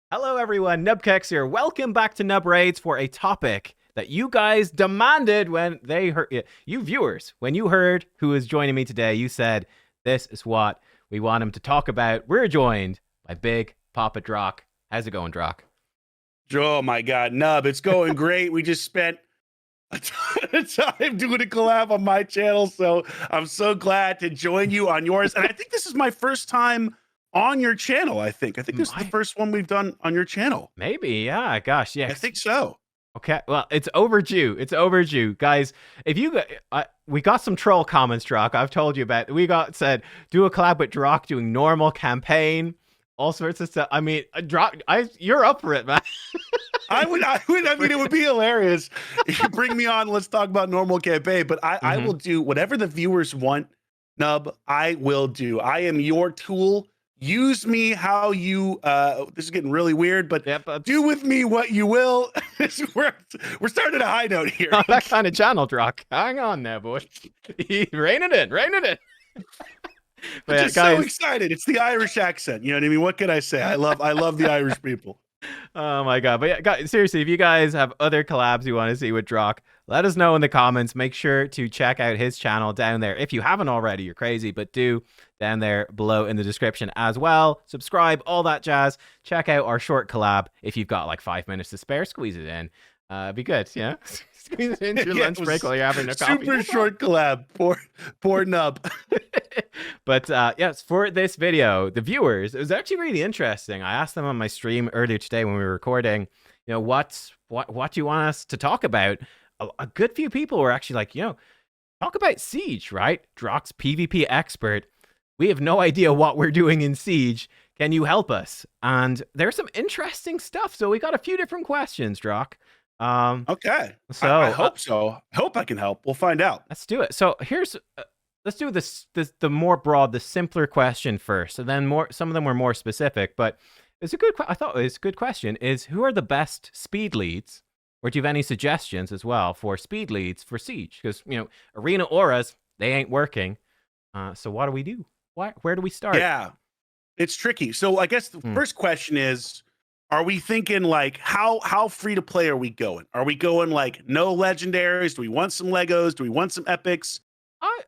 Hello, everyone. Nubkeks here. Welcome back to Nub Raids for a topic that you guys demanded when they heard you viewers. When you heard who is joining me today, you said this is what we want him to talk about. We're joined by Big Papa Drock. How's it going, Drock? Oh my God, Nub, it's going great. We just spent a ton of time doing a collab on my channel, so I'm so glad to join you on yours. And I think this is my first time on your channel. I think this is the first one we've done on your channel. Maybe, yeah. Gosh, yeah. I think so. Okay, well, it's overdue. It's overdue, guys. If you we got some troll comments, Drock. I've told you about. We got said do a collab with Drock doing normal campaign, all sorts of stuff. I mean, Drock, you're up for it, man. I mean, it would be hilarious if you bring me on. Let's talk about normal campaign. But I will do whatever the viewers want. Nub, I will do. I am your tool. Use me how you. This is getting really weird, but do with me what you will. we're starting at a high note here. Not that kind of channel, Drock. Hang on now, boy. Rein it in. But I'm just guys, so excited. It's the Irish accent. You know what I mean? What can I say? I love the Irish people. Oh my God. But yeah, guys, seriously, if you guys have other collabs you want to see with Drock, let us know in the comments. Make sure to check out his channel down there. If you haven't already, you're crazy, but do down there below in the description as well. Subscribe, all that jazz. Check out our short collab. If you've got like 5 minutes to spare, squeeze it in. Be good, yeah? Squeeze it into your lunch break while you're having a coffee. Super short collab. Poor Nub. But yes, for this video, the viewers, it was actually really interesting. I asked them on my stream earlier today when we were recording, you know, what do you want us to talk about? A good few people were actually like, you know, talk about Siege, right? Drock's PvP expert. We have no idea what we're doing in Siege. Can you help us? And there's some interesting stuff. So we got a few different questions, Drock. Okay. So I hope so. I hope I can help. We'll find out. Let's do it. So here's let's do the more broad, the simpler question first, and then some of them were more specific, but it's a good I thought it's a good question is who are the best speed leads, or do you have any suggestions as well for speed leads for Siege? Because, you know, arena auras, they ain't working. So what do we do? Where do we start? Yeah, it's tricky. So I guess the first question is, are we thinking like how free to play are we going? Are we going like no legendaries? Do we want some Legos? Do we want some epics?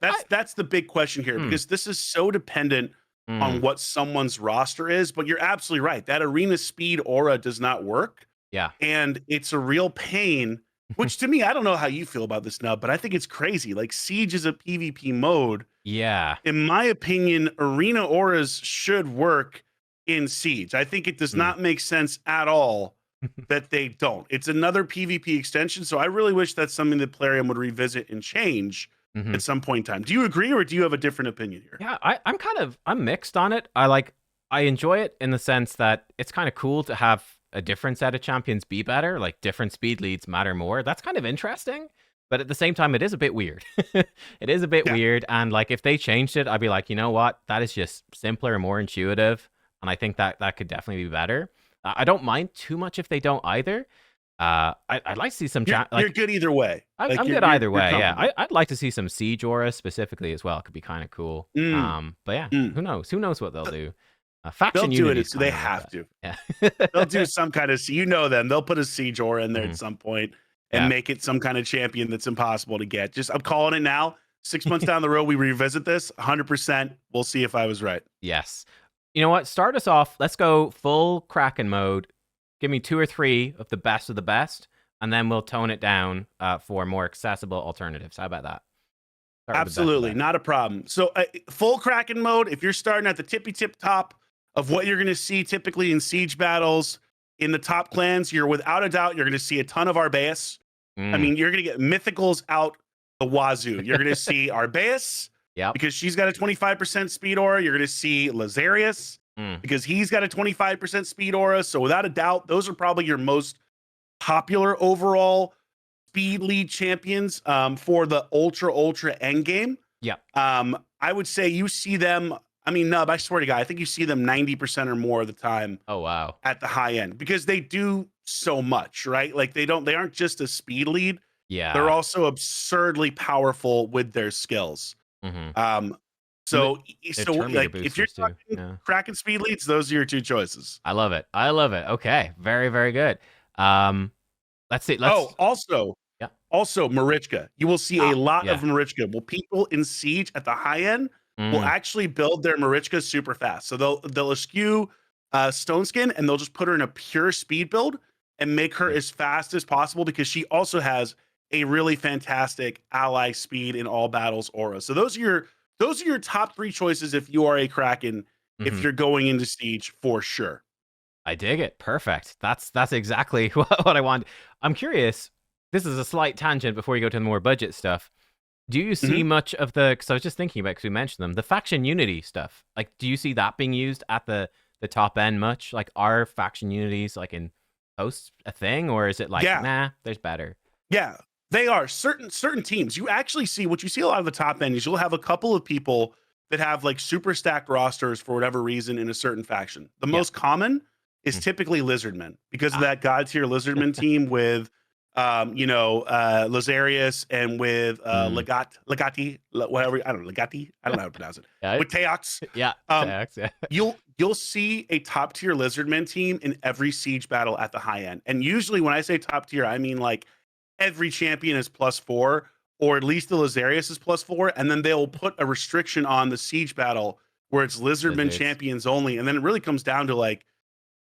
That's the big question here, because this is so dependent on what someone's roster is. But you're absolutely right. That arena speed aura does not work. Yeah. And it's a real pain, which to me, I don't know how you feel about this now, but I think it's crazy. Like Siege is a PvP mode. Yeah. In my opinion, arena auras should work in Siege. I think it does not make sense at all that they don't. It's another PvP extension. So I really wish that's something that Plarium would revisit and change at some point in time. Do you agree, or do you have a different opinion here? Yeah, I'm mixed on it. I enjoy it in the sense that it's kind of cool to have a different set of champions be better, like different speed leads matter more. That's kind of interesting, but at the same time, it is a bit weird. It is a bit weird, and like if they changed it, I'd be like, you know what, that is just simpler and more intuitive, and I think that could definitely be better. I don't mind too much if they don't either. I'd like to see some. You're good either way. I'm good either way. Yeah, I'd like to see some Siege aura specifically as well. It could be kind of cool. But yeah, who knows? Who knows what they'll do? Faction they'll do it. They have to. Yeah, they'll do some kind of. You know them. They'll put a Siege aura in there at some point and make it some kind of champion that's impossible to get. I'm calling it now. 6 months down the road, we revisit this. 100%. We'll see if I was right. Yes. You know what? Start us off. Let's go full Kraken mode. Give me 2 or 3 of the best, and then we'll tone it down for more accessible alternatives. How about that? Absolutely, not a problem. So full Kraken mode, if you're starting at the tippy tip top of what you're going to see typically in Siege battles, in the top clans, you're without a doubt, you're going to see a ton of Arbaeus. I mean, you're going to get mythicals out the wazoo. You're going to see Arbaeus, because she's got a 25% speed aura. You're going to see Lazarius, because he's got a 25% speed aura. So without a doubt, those are probably your most popular overall speed lead champions for the ultra end game. Yeah. I would say you see them. I mean, Nub, I swear to God, I think you see them 90% or more of the time. Oh, wow. At the high end, because they do so much, right? Like they aren't just a speed lead. Yeah. They're also absurdly powerful with their skills. Li- They're So turn meter like if you're boosters too. talking Yeah. Kraken speed leads, those are your two choices. I love it. I love it. Okay. Very, very good. Um, let's see. Oh, Let's, yeah. also Marichka. You will see a Ah, lot of yeah. Marichka. Well, people in Siege at the high end will Mm, actually build their Marichka super fast. So they'll eschew Stone Skin and they'll just put her in a pure speed build and make her as fast as possible because she also has a really fantastic ally speed in all battles aura. So those are your top three choices if you are a Kraken, if mhm. you're going into Siege for sure. I dig it. Perfect. That's exactly what I want. I'm curious. This is a slight tangent before you go to the more budget stuff. Do you see Mhm. much of the? Because I was just thinking about because we mentioned them, the faction unity stuff. Like, do you see that being used at the top end much? Like, are faction unities like in posts a thing, or is it like, Yeah. nah, there's better? Yeah, they are certain teams. You actually see what you see a lot of the top end is you'll have a couple of people that have like super stacked rosters for whatever reason in a certain faction. The Yeah. most common is Mm. typically Lizardmen because of Ah. that god tier Lizardman team with Lazarius and with Mm. whatever I don't know, Legati, I don't know how to pronounce it. Yeah. With Teox. Yeah. Um Tax, yeah. you'll see a top tier Lizardman team in every siege battle at the high end. And usually when I say top tier, I mean like every champion is +4, or at least the Lazarius is +4, and then they'll put a restriction on the siege battle where it's Lizardman Lizards. champions only, and then it really comes down to like,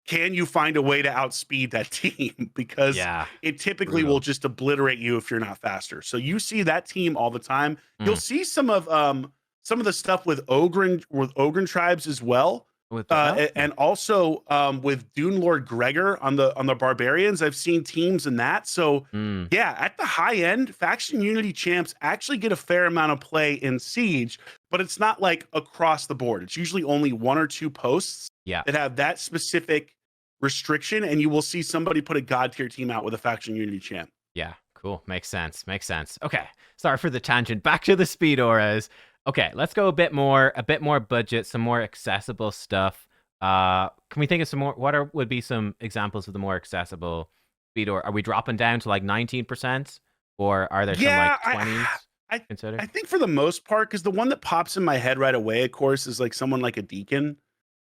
can you find a way to outspeed that team? Because Yeah. it typically will Brutal. just obliterate you if you're not faster. So you see that team all the time. You'll Mm. see some of the stuff with Ogren tribes as well. With the And also with Dune Lord Gregor on the barbarians. I've seen teams in that. So Mm. yeah, at the high end, faction unity champs actually get a fair amount of play in Siege, but it's not like across the board. It's usually only one or two posts Yeah. that have that specific restriction, and you will see somebody put a god tier team out with a faction unity champ. Yeah, cool. Makes sense. Makes sense. Okay. Sorry for the tangent. Back to the speed auras. Okay, let's go a bit more budget, some more accessible stuff. Can we think of some more would be some examples of the more accessible speed aura? Are we dropping down to like 19%? Or are there some like Yeah, 20s I considered? I think for the most part, because the one that pops in my head right away, of course, is like someone like a Deacon.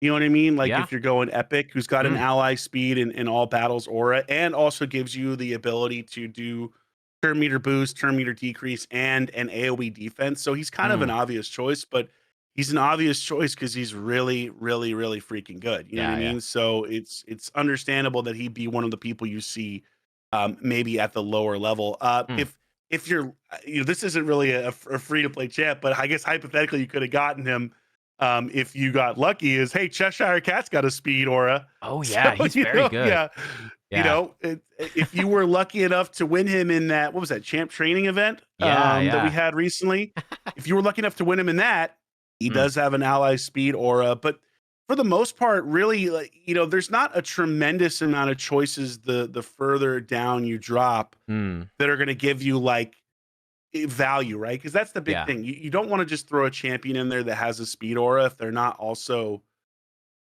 You know what I mean? Like Yeah. if you're going epic, who's got an Mm. ally speed in all battles aura, and also gives you the ability to do turn meter boost, turn meter decrease, and an AoE defense. So he's kind of an Mm. obvious choice, but he's an obvious choice because he's really, really, really freaking good. You know what I Yeah, yeah. mean? So it's understandable that he'd be one of the people you see maybe at the lower level. Mm. If you're this isn't really a free to play champ, but I guess hypothetically you could have gotten him if you got lucky. Is hey, Cheshire Cat's got a speed aura, Oh so yeah, he's very good. yeah, Yeah. if you were lucky enough to win him in that, what was that champ training event Yeah, that we yeah. had recently, if you were lucky enough to win him in that, he Mm. does have an ally speed aura, but for the most part, really, like there's not a tremendous amount of choices the further down you drop Mm. that are going to give you like value, right? Because that's the big Yeah. thing. You don't want to just throw a champion in there that has a speed aura if they're not also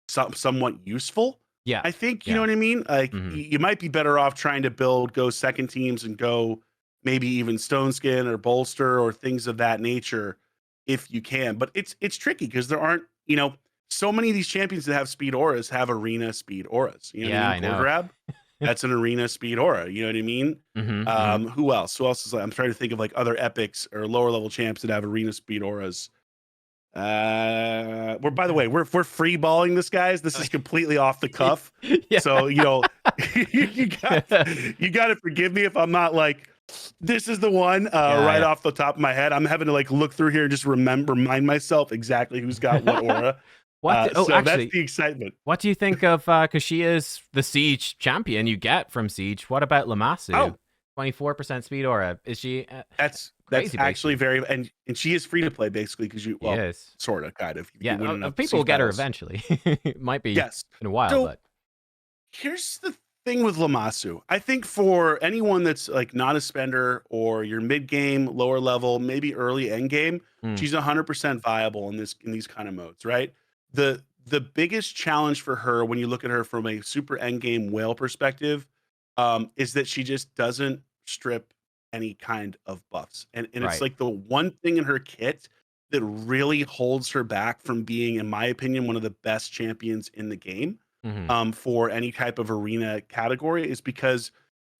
somewhat useful. Yeah. I think you know Yeah. what I mean. Like Mhm. you might be better off trying to go second teams and go maybe even Stone Skin or Bolster or things of that nature if you can. But it's tricky because there aren't so many of these champions that have speed auras have arena speed auras. You know what I Yeah, mean? I Core know. grab, that's an arena speed aura. You know what I mean? Mhm. Mhm. Who else? Who else is like, I'm trying to think of like other epics or lower level champs that have arena speed auras. We're by the way, we're free balling this, guys. This is completely off the cuff. Yeah. So, you got you got to forgive me if I'm not like this is the one right Yeah, off the top of my head. I'm having to like look through here and just remind myself exactly who's got what yeah. aura. Oh, So that's actually, the excitement. what do you think of, because she is the Siege champion you get from Siege, what about Lamasu? Oh, 24% speed aura. Is she that's crazy actually basically? very and she is free to play basically because She is. sort of kind of if Yeah, you win enough people will siege get her battles. eventually. It might be Yes. in a while, So but here's the thing with Lamasu. I think for anyone that's like not a spender or you're mid game, lower level, maybe early end game, mm, she's 100% viable in these kind of modes, right? The biggest challenge for her when you look at her from a super end game whale perspective is that she just doesn't strip any kind of buffs. And it's right. like the one thing in her kit that really holds her back from being, in my opinion, one of the best champions in the game, Hmm. for any type of arena category is because,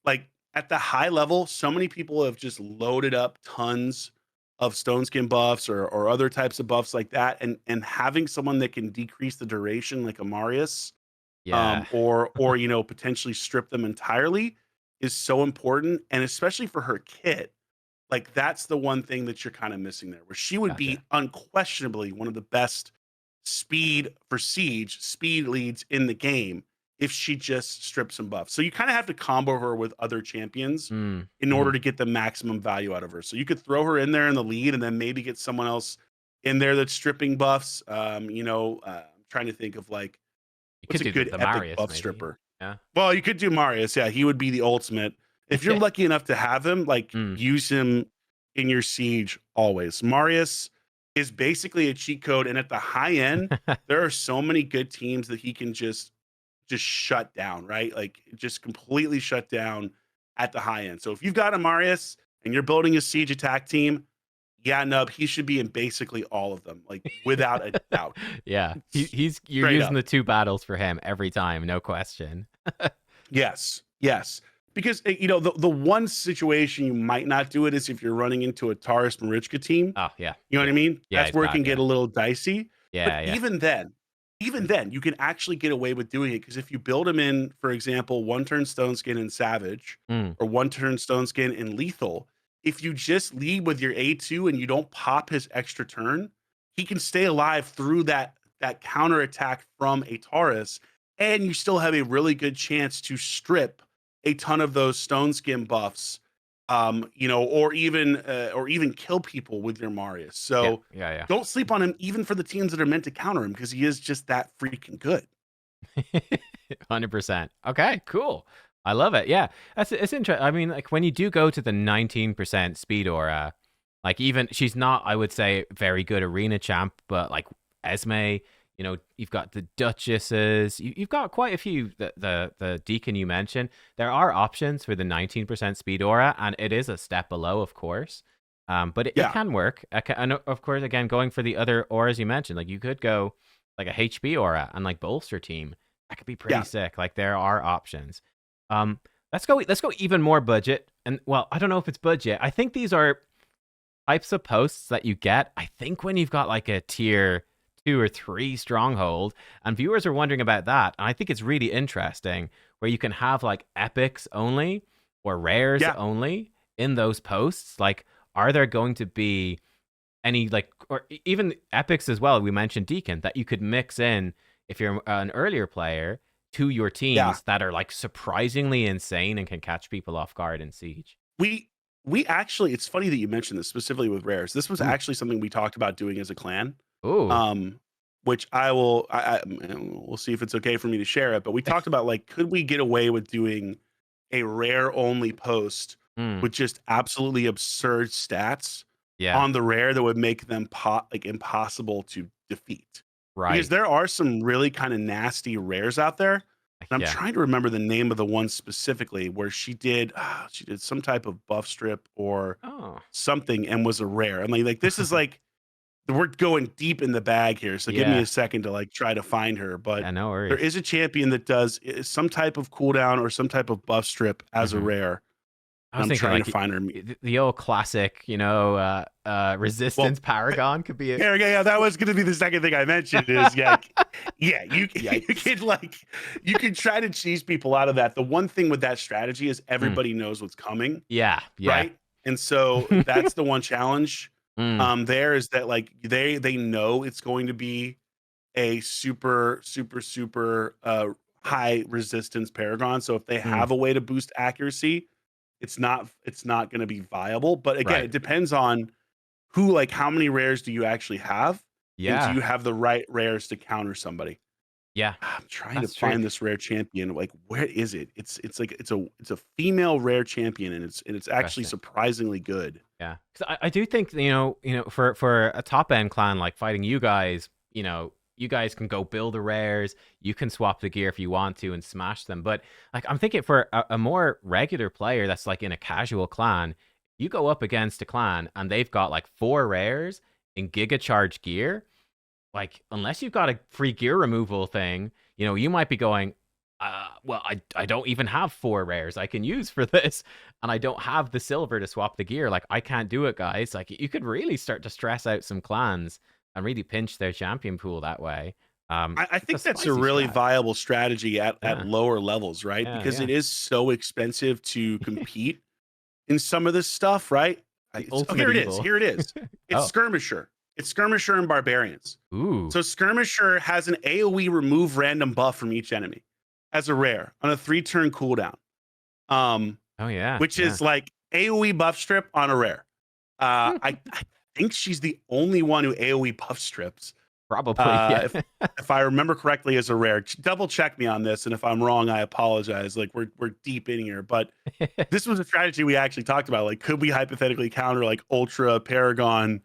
like, at the high level, so many people have just loaded up tons of stone skin buffs or other types of buffs like that, and having someone that can decrease the duration like a Marius, Yeah. or potentially strip them entirely is so important, and especially for her kit, like, that's the one thing that you're kinda missing there, where she would be Gotcha. unquestionably one of the best speed for Siege, speed leads in the game if she just strips some buffs. So you kinda have to combo her with other champions Mm. in Hmm. order to get the maximum value out of her. So you could throw her in there in the lead and then maybe get someone else in there that's stripping buffs. I'm trying to think of, like, You what's could a do good the epic Marius buff maybe. stripper? Yeah. Well, you could do Marius, yeah, he would be the ultimate. If you're lucky enough to have him, like, Mm. use him in your siege always. Marius is basically a cheat code, and at the high end, there are so many good teams that he can just shut down, right? Like, just completely shut down at the high end. So if you've got a Marius and you're building a siege attack team, yeah, Nub, he should be in basically all of them, like, without a doubt. Yeah. He's you're Straight using up. the two battles for him every time, no question. Yes, yes. Because the one situation you might not do it is if you're running into a Taurus Marichka team. Oh yeah. You know what Yeah. I mean? Yeah, That's he's where it bad. can get Yeah. a little dicey. But Yeah. Yeah. even then, you can actually get away with doing it because if you build him in, for example, one turn Stone Skin and Savage, Mm. or one turn Stone Skin and Lethal, if you just lead with your A2 and you don't pop his extra turn, he can stay alive through that counter attack from a Taurus, and you still have a really good chance to strip a ton of those Stone Skin buffs, or even kill people with your Marius. Yeah. So Yeah. don't sleep on him, even for the teams that are meant to counter him, because he is just that freaking good. Yeah. 100%. Okay, cool. I love it. Yeah. It's interesting. I mean, like when you do go to the 19% speed aura, like even she's not, I would say, very good arena champ, but like Esme, you've got the Duchesses, you've got quite a few. The Deacon you mentioned, there are options for the 19% speed aura, and it is a step below, of course. But it Yeah, can work. And of course, again, going for the other auras you mentioned, like you could go like a HB aura and like bolster team. That could be pretty yeah. sick. Like there are options. Um, let's go even more budget. And well, I don't know if it's budget. I think these are types of posts that you get, I think, when you've got like a tier 2 or 3 stronghold, and viewers are wondering about that. And I think it's really interesting where you can have like epics only or rares Yeah. only in those posts. Like, are there going to be any like, or even epics as well? We mentioned Deacon that you could mix in if you're an earlier player to your Yeah. teams that are like surprisingly insane and can catch people off guard in Siege. We actually, it's funny that you mentioned this specifically with rares. This was Ooh. actually something we talked about doing as a clan. Ooh. Um, which we'll see if it's okay for me to share it. But we talked about, like, could we get away with doing a rare only post Mm, with just absolutely absurd stats yeah. on the rare that would make them like impossible to defeat? Because Right. there are some really kind of nasty rares out there. And I'm Yeah. trying to remember the name of the one specifically where she did some type of buff strip or Oh. something and was a rare. And like this is like we're going deep in the bag here, so give me a Yeah. second to like try to find her. But Yeah, no there worries. is a champion that does some type of cooldown or some type of buff strip as a Mhm. rare. I And was I'm thinking trying to like find her. the old classic, Well, resistance paragon could be a yeah, that was going to be the second thing I mentioned. Is yeah, you yikes. you can try to cheese people out of that. The one thing with that strategy is Mm, everybody knows what's coming, yeah, yeah. right? And so that's the one challenge. Mm, There is that, like, they know it's going to be a super super super high resistance paragon. So if they mm, have a way to boost accuracy, it's not going to be viable. But again, right. it depends on like how many rares do you actually have, and do Yeah. you have the right rares to counter somebody? Yeah. I'm trying to That's true. find this rare champion. Like, where is it? It's like it's a female rare champion, and it's actually Interesting. surprisingly good. Yeah. 'Cause I do think, for a top end clan like fighting you guys, you guys can go build the rares, you can swap the gear if you want to and smash them. But like I'm thinking for a more regular player that's like in a casual clan, you go up against a clan and they've got like 4 rares, in Giga Charge gear, like unless you've got a free gear removal thing, you might be going, well, I don't even have 4 rares I can use for this, and I don't have the silver to swap the gear. Like, I can't do it, guys. Like, you could really start to stress out some clans and really pinch their champion pool that way. I It's a think that's a spicy really strat. viable strategy at Yeah, lower levels, right? yeah, Because yeah. it is so expensive to compete in some of this stuff, right? The Here ultimate it is. evil. Here it is. It's Oh, Skirmisher. It's Skirmisher and Barbarians. ooh. So Skirmisher has an AoE remove random buff from each enemy as a rare on a 3-turn cooldown. Um, Oh, yeah, which yeah. is like AoE buff strip on a rare. I think she's the only one who AoE buff strips. Probably, yeah. If I remember correctly, as a rare. Double check me on this, and if I'm wrong, I apologize. Like we're deep in here, but this was a strategy we actually talked about. Like, could we hypothetically counter like Ultra Paragon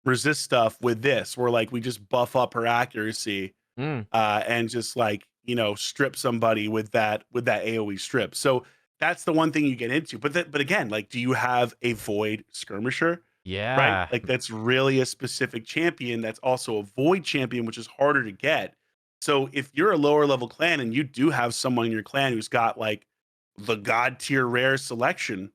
resist stuff with this, where like we just buff up her accuracy Mm, and just like strip somebody with that AoE strip. So that's the one thing you get into. But again, like, do you have a Void Skirmisher? Right? yeah. Like, that's really a specific champion that's also a void champion, which is harder to get. So if you're a lower level clan and you do have someone in your clan who's got like the god tier rare selection,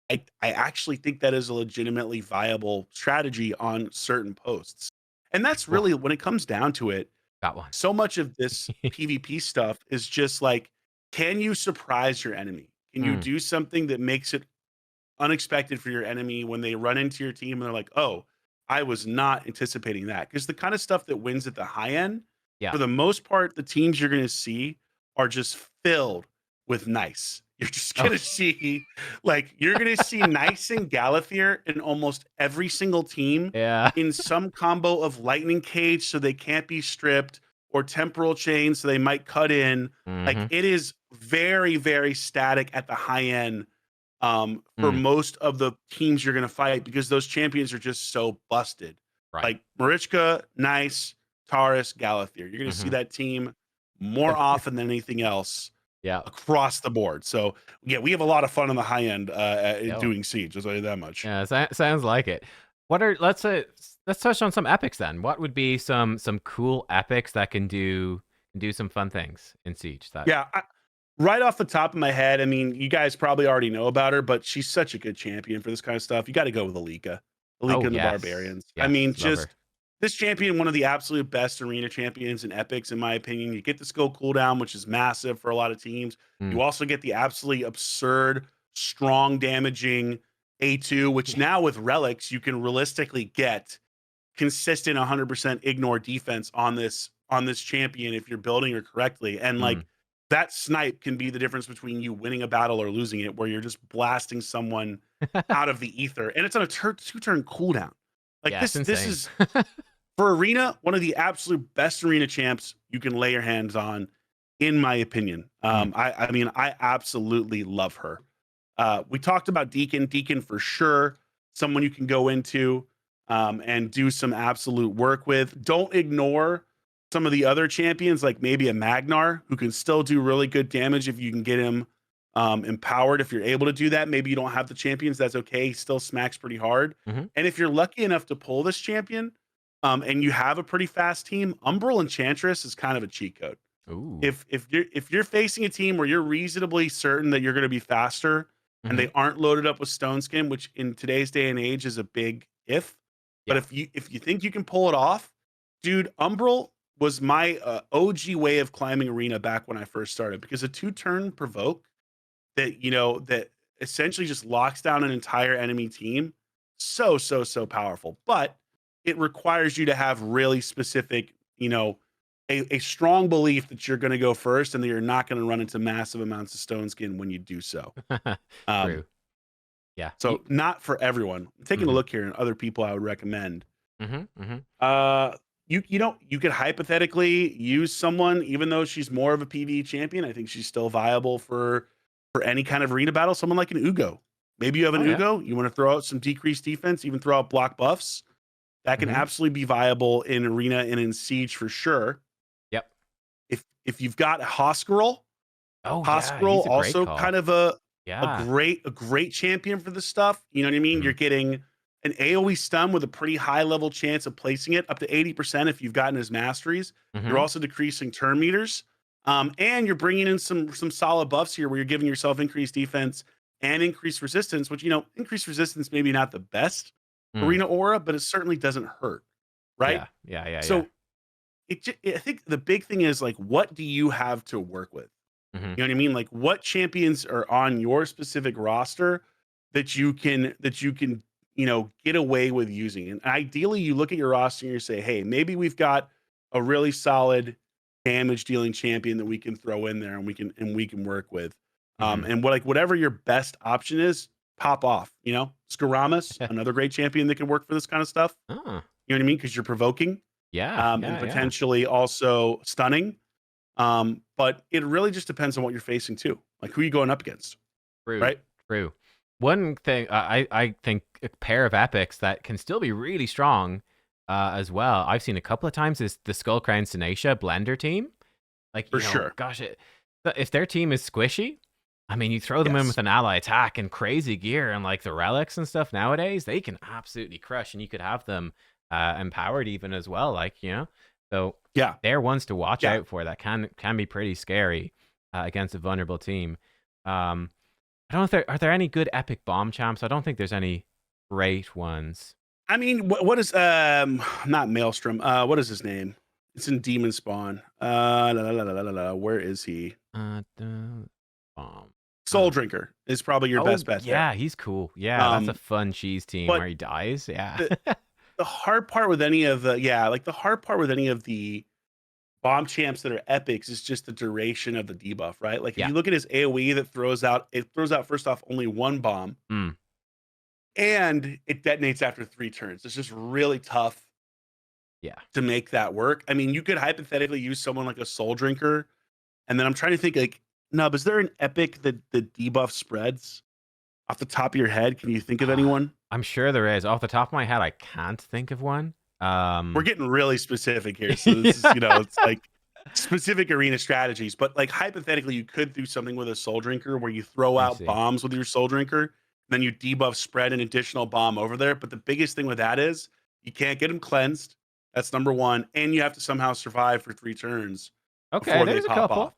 I actually think that is a legitimately viable strategy on certain posts. And that's Whoa, really when it comes down to it, got one. so much of this PvP stuff is just like, can you surprise your enemy? Can you Mm, do something that makes it unexpected for your enemy when they run into your team and they're like, "Oh, I was not anticipating that." Because the kind of stuff that wins at the high end, yeah. for the most part, the teams you're going to see are just filled with nice. You're just Oh, going to see, like, you're going to see nice and Galathier in almost every single team yeah. in some combo of lightning cage so they can't be stripped, or temporal chain so they might cut in. Like, Mhm. it is very, very static at the high end for Mm, most of the teams you're going to fight, because those champions are just so busted. right. Like Marichka, Nice, Taurus, Galathier. You're going to see Mhm. that team more often than anything else Yeah. across the board. So yeah, we have a lot of fun on the high end Yeah. doing Siege. I'll tell you that much. Yeah, sounds like it. Let's touch on some epics then. What would be some cool epics that can do some fun things in Siege? That Yeah, right off the top of my head, I mean, you guys probably already know about her, but she's such a good champion for this kind of stuff. You got to go with Alika. Alika Oh and the yes, Barbarians. I yes, mean, love her. just this champion, one of the absolute best arena champions in epics, in my opinion. You get the skill cooldown, which is massive for a lot of teams. Mm. You also get the absolutely absurd, strong, damaging A2, which Yeah. now with relics, you can realistically get consistent 100% ignore defense on this champion if you're building her correctly. And Mm. like, that snipe can be the difference between you winning a battle or losing it, where you're just blasting someone out of the ether, and it's on a 2-turn cooldown. Like, Yeah, it's this insane. is for arena one of the absolute best arena champs you can lay your hands on, in my opinion. Mm. I mean, I absolutely love her. We talked about Deacon for sure, someone you can go into and do some absolute work with. Don't ignore some of the other champions, like maybe a Magnar, who can still do really good damage if you can get him empowered. If you're able to do that, maybe you don't have the champions, that's okay. He still smacks pretty hard. Mhm. And if you're lucky enough to pull this champion and you have a pretty fast team, Umbral Enchantress is kind of a cheat code. Ooh. If you're facing a team where you're reasonably certain that you're going to be faster and Mhm. they aren't loaded up with Stone Skin, which in today's day and age is a big if, but Yeah. if you think you can pull it off, dude, Umbral was my OG way of climbing arena back when I first started, because a 2-turn provoke that essentially just locks down an entire enemy team, so powerful. But it requires you to have really specific, a strong belief that you're going to go first and that you're not going to run into massive amounts of stone skin when you do so. Um, True. Yeah. so not for everyone. Taking a Mhm. look here and other people I would recommend. Mhm. Mhm. Uh, you could hypothetically use someone, even though she's more of a PvE champion. I think she's still viable for any kind of arena battle. Someone like an Ugo. Maybe you have an Oh yeah. Ugo. You want to throw out some decreased defense, even throw out block buffs. That can Mhm. absolutely be viable in arena and in siege for sure. Yep. If you've got Hoskerl, Oh yeah, Hoskerl he's a great also call. kind of a Yeah. great champion for this stuff. You know what I mean? You're Mhm. getting an AoE stun with a pretty high level chance of placing it up to 80% if you've gotten his masteries. You're Mhm. also decreasing turn meters. And you're bringing in some solid buffs here where you're giving yourself increased defense and increased resistance, which, increased resistance maybe not the best Mm. arena aura, but it certainly doesn't hurt, right? Yeah. Yeah, yeah, yeah. So I think the big thing is like, what do you have to work with? Mhm. You know what I mean? Like, what champions are on your specific roster that you can get away with using? And ideally, you look at your roster and you say, hey, maybe we've got a really solid damage dealing champion that we can throw in there and we can work with. Mhm. And whatever your best option is, pop off. Skaramis, another great champion that can work for this kind of stuff. Oh. You know what I mean? Because you're provoking Yeah, and yeah, yeah. potentially also stunning. But it really just depends on what you're facing too. Like who you going up against, True, right? true. One thing I think a pair of epics that can still be really strong as well. I've seen a couple of times is the Skull Crown Sinacia blender team. Like, For sure. gosh, if their team is squishy, I mean, you throw them in Yes. with an ally attack and crazy gear and like the relics and stuff nowadays, they can absolutely crush, and you could have them empowered even as well. So Yeah. they're ones to watch Yeah. out for that can be pretty scary against a vulnerable team. Um, I don't know if are there any good epic bomb champs? I don't think there's any great ones. I mean, what is not Maelstrom? What is his name? It's in Demon Spawn. Where is he? The bomb. Soul Drinker is probably your Oh best bet there. yeah, he's cool. Yeah, that's a Um, fun cheese team but where he dies. Yeah. the the hard part with any of the bomb champs that are epics is just the duration of the debuff, right? Like if Yeah. you look at his AoE that throws out first off only one bomb Mm. and it detonates after 3 turns. It's just really tough Yeah. to make that work. I mean, you could hypothetically use someone like a Soul Drinker, and then I'm trying to think like, Nub, is there an epic that the debuff spreads off the top of your head? Can you think of anyone? I'm sure there is. Off the top of my head, I can't think of one. We're getting really specific here, so this is Yeah. it's like specific arena strategies. But like hypothetically, you could do something with a Soul Drinker where you throw I out see. bombs with your Soul Drinker, then you debuff spread an additional bomb over there. But the biggest thing with that is you can't get them cleansed. That's number one, and you have to somehow survive for 3 turns Okay, before they there's a pop off. couple.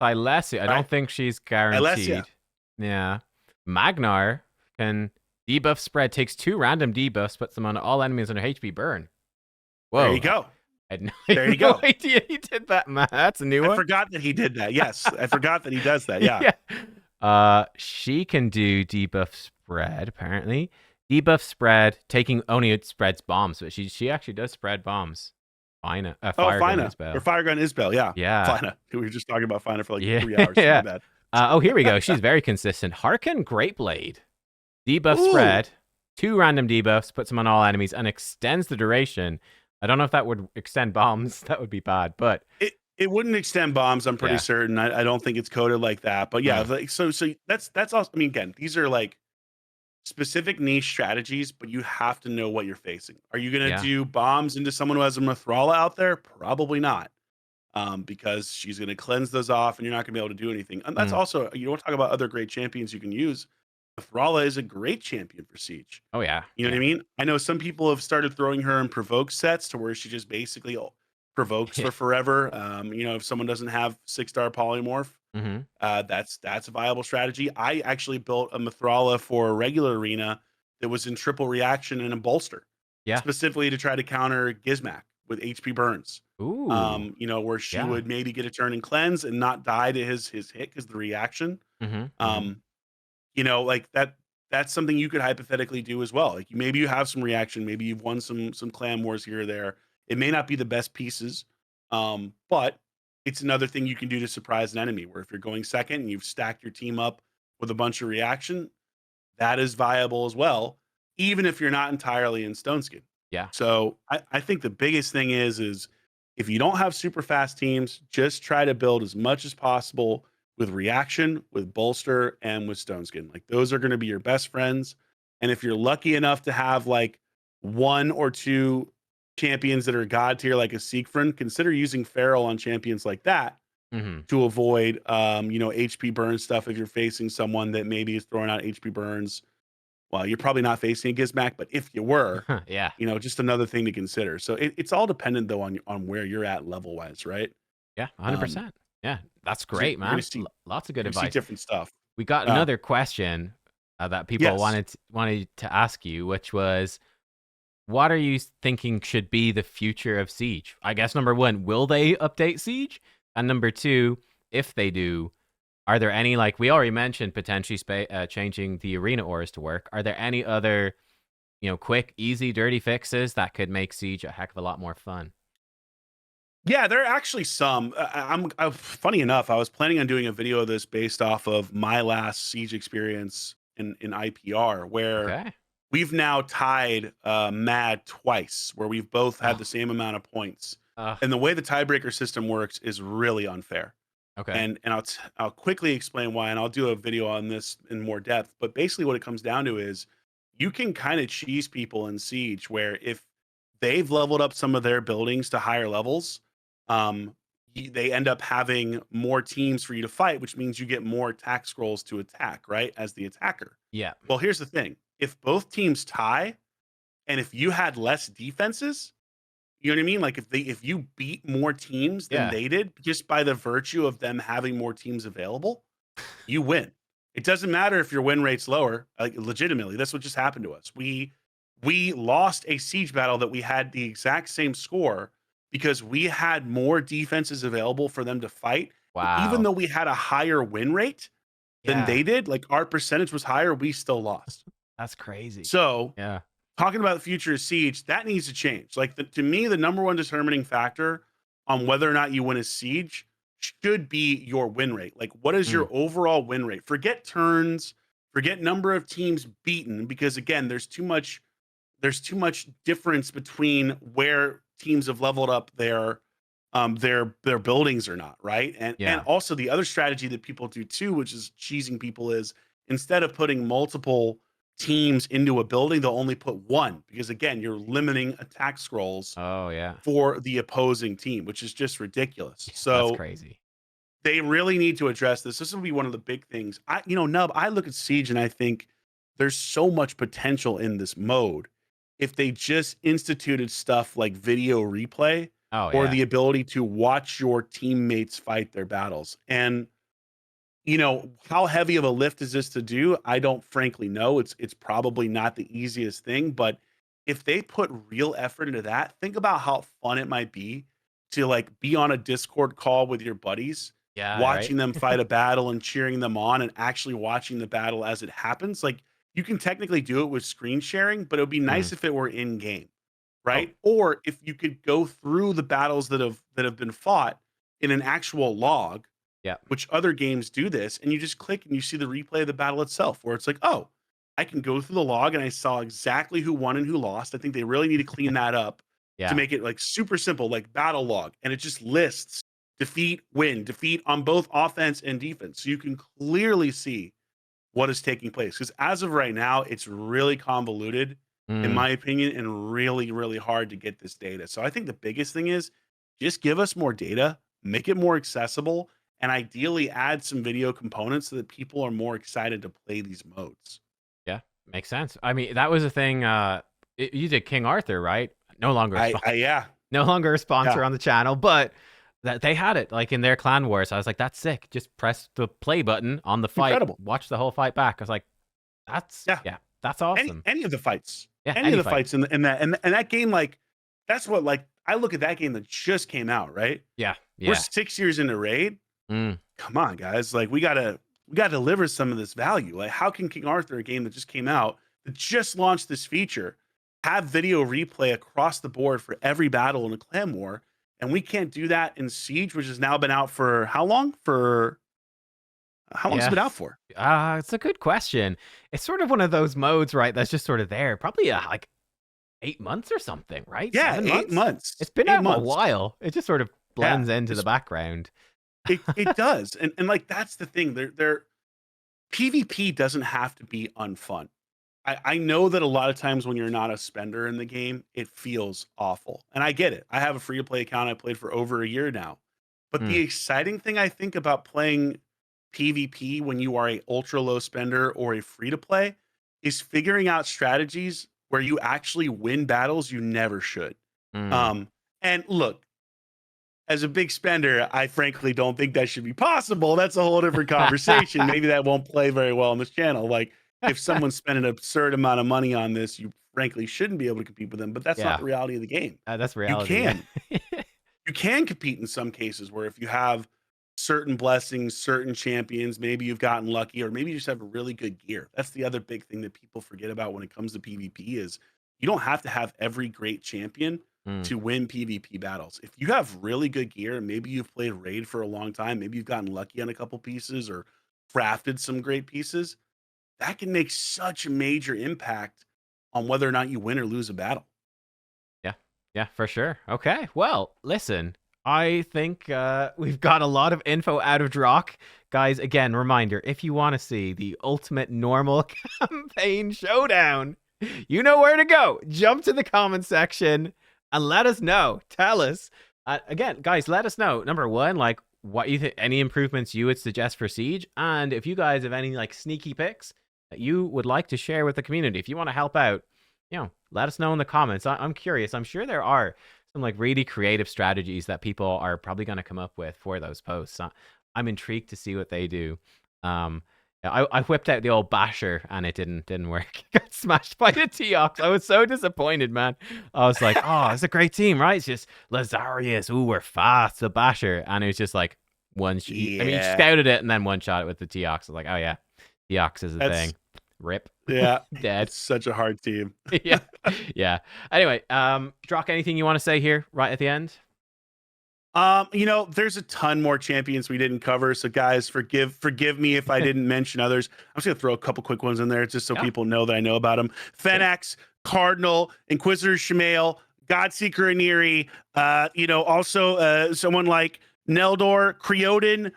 Alessia, I Right? don't think she's Alessia. guaranteed. Yeah. Magnar can debuff spread, takes 2 random debuffs, puts them on all enemies under HP burn. There you Whoa. go. I There had you no go. idea he did that, man. That's a new I one. forgot that he did that. Yes, I forgot that he does that. Yeah. She can do debuff spread, apparently. Debuff spread, taking only it spreads bombs, but she actually does spread bombs. Fine. Oh, Fire gun Fina as well. or Fire Gun Isbell. Yeah. Yeah. Fina. We were just talking about Fina for like Yeah. 3 hours. My Yeah. bad. Oh, here we go. She's very consistent. Hearken Great Blade. Debuff Ooh. spread, 2 random debuffs, puts them on all enemies, and extends the duration. I don't know if that would extend bombs. That would be bad, but It wouldn't extend bombs. I'm pretty Yeah. certain. I don't think it's coded like that. But yeah, Mm. like, so that's also. I mean, again, these are like specific niche strategies, but you have to know what you're facing. Are you going to Yeah. do bombs into someone who has a Mithrala out there? Probably not. Because she's going to cleanse those off, and you're not going to be able to do anything. And that's Mm. also, you don't talk about other great champions you can use. Mithrala is a great champion for Siege. Oh yeah. You know what I mean? I know some people have started throwing her in provoke sets to where she just basically provokes Yeah. for forever. If someone doesn't have 6-star polymorph, Mm-hmm. that's a viable strategy. I actually built a Mithrala for a regular arena that was in triple reaction and a bolster, Yeah. specifically to try to counter Gizmak with HP burns. Ooh. Where she Yeah. would maybe get a turn and cleanse and not die to his hit because the reaction. Mm-hmm. Like that's something you could hypothetically do as well. Like maybe you have some reaction, maybe you've won some clan wars here or there. It may not be the best pieces, but it's another thing you can do to surprise an enemy. Where if you're going second and you've stacked your team up with a bunch of reaction, that is viable as well, even if you're not entirely in Stone Skin. Yeah. So I think the biggest thing is if you don't have super fast teams, just try to build as much as possible with reaction, with bolster, and with Stone Skin. Like those are going to be your best friends. And if you're lucky enough to have like 1 or 2 champions that are god tier, like a Siegfried, consider using Feral on champions like that Mm-hmm. to avoid HP burn stuff if you're facing someone that maybe is throwing out HP burns well, you're probably not facing a Gizmac, but if you were, Yeah. just another thing to consider. So it's all dependent though on where you're at level wise, right? Yeah, Um, 100%. Yeah, that's 'Cause you're, great, you're gonna man. see Lots of good you're gonna see advice. different stuff. We got Uh, another question that people yes. wanted to ask you, which was, what are you thinking should be the future of Siege? I guess number one, will they update Siege? And number two, if they do, are there any, like we already mentioned, potentially changing the arena ores to work? Are there any other, quick, easy, dirty fixes that could make Siege a heck of a lot more fun? Yeah, there are actually some. Funny enough, I was planning on doing a video of this based off of my last Siege experience in IPR, where Okay. we've now tied Mad twice, where we've both had Oh, the same amount of points. uh, And the way the tiebreaker system works is really unfair. okay. And I'll quickly explain why, and I'll do a video on this in more depth. But basically, what it comes down to is you can kind of cheese people in Siege, where if they've leveled up some of their buildings to higher levels, um, they end up having more teams for you to fight, which means you get more attack scrolls to attack, right? As the attacker. Yeah. Well, here's the thing: if both teams tie, and if you had less defenses, you know what I mean? Like if you beat more teams than Yeah. they did just by the virtue of them having more teams available, you win. It doesn't matter if your win rate's lower. Like legitimately, that's what just happened to us. We lost a siege battle that we had the exact same score because we had more defenses available for them to fight. Even Wow. though we had a higher win rate than Yeah. they did, like our percentage was higher, we still lost. That's crazy. So Yeah. talking about the future of Siege, that needs to change. Like to me, the number one determining factor on whether or not you win a siege should be your win rate. Like, what is Mm. your overall win rate? Forget turns, forget number of teams beaten, because again, there's too much difference between where teams have leveled up their buildings or not, right? And Yeah. also the other strategy that people do too, which is cheesing people, is instead of putting multiple teams into a building, they'll only put one because again, you're limiting attack scrolls Oh, yeah. for the opposing team, which is just ridiculous. Yeah, that's So crazy. they really need to address this. This will be one of the big things. Nub, I look at Siege and I think there's so much potential in this mode if they just instituted stuff like video replay Oh, or yeah. the ability to watch your teammates fight their battles. And how heavy of a lift is this to do? I don't frankly know. It's probably not the easiest thing, but if they put real effort into that, think about how fun it might be to like be on a Discord call with your buddies, Yeah, right? watching them fight a battle and cheering them on and actually watching the battle as it happens. Like you can technically do it with screen sharing, but it would be Mm. nice if it were in game, Oh, right? Or if you could go through the battles that have been fought in an actual log, yeah. which other games do this, and you just click and you see the replay of the battle itself, where it's like, oh, I can go through the log and I saw exactly who won and who lost. I think they really need to clean that up to Yeah. make it like super simple, like battle log, and it just lists defeat, win, defeat on both offense and defense, so you can clearly see what is taking place. Because as of right now, it's really convoluted, in Mm. my opinion, and really, really hard to get this data. So I think the biggest thing is just give us more data, make it more accessible, and ideally add some video components so that people are more excited to play these modes. Yeah. Makes sense. I mean, that was a thing, you did King Arthur, right? No longer a sponsor. Yeah, No longer a yeah, sponsor on the channel, but that they had it like in their clan wars. I was like, that's sick. Just press the play button on the fight, incredible. watch the whole fight back. I was like, that's Yeah, yeah, that's any awesome. any of the fights, Yeah, any of any the fight. fights in that game, like that's what like I look at that game that just came out, right? Yeah, We're yeah. 6 years into Raid. Mm, Come on, guys. Like we gotta deliver some of this value. Like, how can King Arthur, a game that just came out, that just launched this feature, have video replay across the board for every battle in a clan war? And we can't do that in Siege, which has now been out for how long? For how long has it yeah. been out for? It's a good question. It's sort of one of those modes, right? That's just sort of there. Probably like 8 months or something, right? Yeah, 7 months. 8 months. It's been 8 out a months. while. It just sort of Yeah. blends into the It's background. it does. And like that's the thing. They're PvP doesn't have to be unfun. I know that a lot of times when you're not a spender in the game, it feels awful. And I get it. I have a free to play account I played for over a year now. But the Mm, exciting thing I think about playing PvP when you are a ultra low spender or a free to play is figuring out strategies where you actually win battles you never should. Mm. And look, as a big spender, I frankly don't think that should be possible. That's a whole different conversation. Maybe that won't play very well on this channel. Like, if someone's spending an absurd amount of money on this, you frankly shouldn't be able to compete with them. But that's Yeah. not the reality of the game. That's You reality. can. You can compete in some cases where if you have certain blessings, certain champions, maybe you've gotten lucky, or maybe you just have a really good gear. That's the other big thing that people forget about when it comes to PvP is you don't have to have every great champion Mm. to win PvP battles. If you have really good gear, and maybe you've played Raid for a long time, maybe you've gotten lucky on a couple pieces or crafted some great pieces, that can make such a major impact on whether or not you win or lose a battle. Yeah, for sure. Okay. Well, listen, I think we've got a lot of info out of Drock. Guys, again, reminder, if you want to see the ultimate normal campaign showdown, you know where to go. Jump to the comment section and let us know. Tell us. Again, guys, let us know. Number one, like, what you think, any improvements you would suggest for Siege. And if you guys have any, like, sneaky picks that you would like to share with the community, if you want to help out, let us know in the comments. I'm curious. I'm sure there are some like really creative strategies that people are probably going to come up with for those posts. I'm intrigued to see what they do. I whipped out the old basher and it didn't work. Got smashed by the Teox. I was so disappointed, man. I was like, oh, it's a great team, right? It's just Lazarius. Ooh, we're fast. The basher, and it was just like one. I mean, you scouted it and then one shot it with the Teox. I was like, oh yeah, Teox is the thing. Rip. Yeah. Dead. It's such a hard team. Yeah. Anyway, Drock, anything you want to say here right at the end? There's a ton more champions we didn't cover. So guys, forgive me if I didn't mention others. I'm just gonna throw a couple quick ones in there just so people know that I know about them. Fenax, Cardinal, Inquisitor Shemael, Godseeker Aniri, also someone like Neldor, Creodin,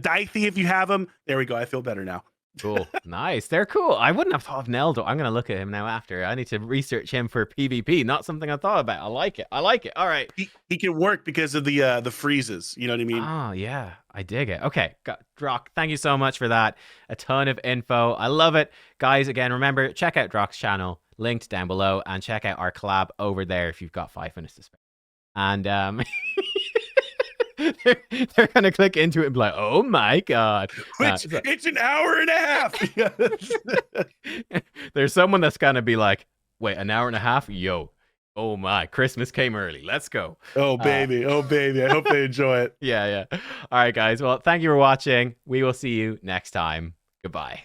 Dythe if you have them. There we go. I feel better now. Cool. Nice. They're cool. I wouldn't have thought of Neldor. I'm going to look at him now after. I need to research him for PvP. Not something I thought about. I like it. All right. He can work because of the freezes. You know what I mean? Oh, yeah. I dig it. Okay. Drock, thank you so much for that. A ton of info. I love it. Guys, again, remember, check out Drock's channel, linked down below, and check out our collab over there if you've got 5 minutes to spare. And they're gonna click into it and be like, "Oh my god!" It's an hour and a half. There's someone that's gonna be like, "Wait, an hour and a half? Yo, oh my, Christmas came early. Let's go." Oh baby. I hope they enjoy it. Yeah. All right, guys. Well, thank you for watching. We will see you next time. Goodbye.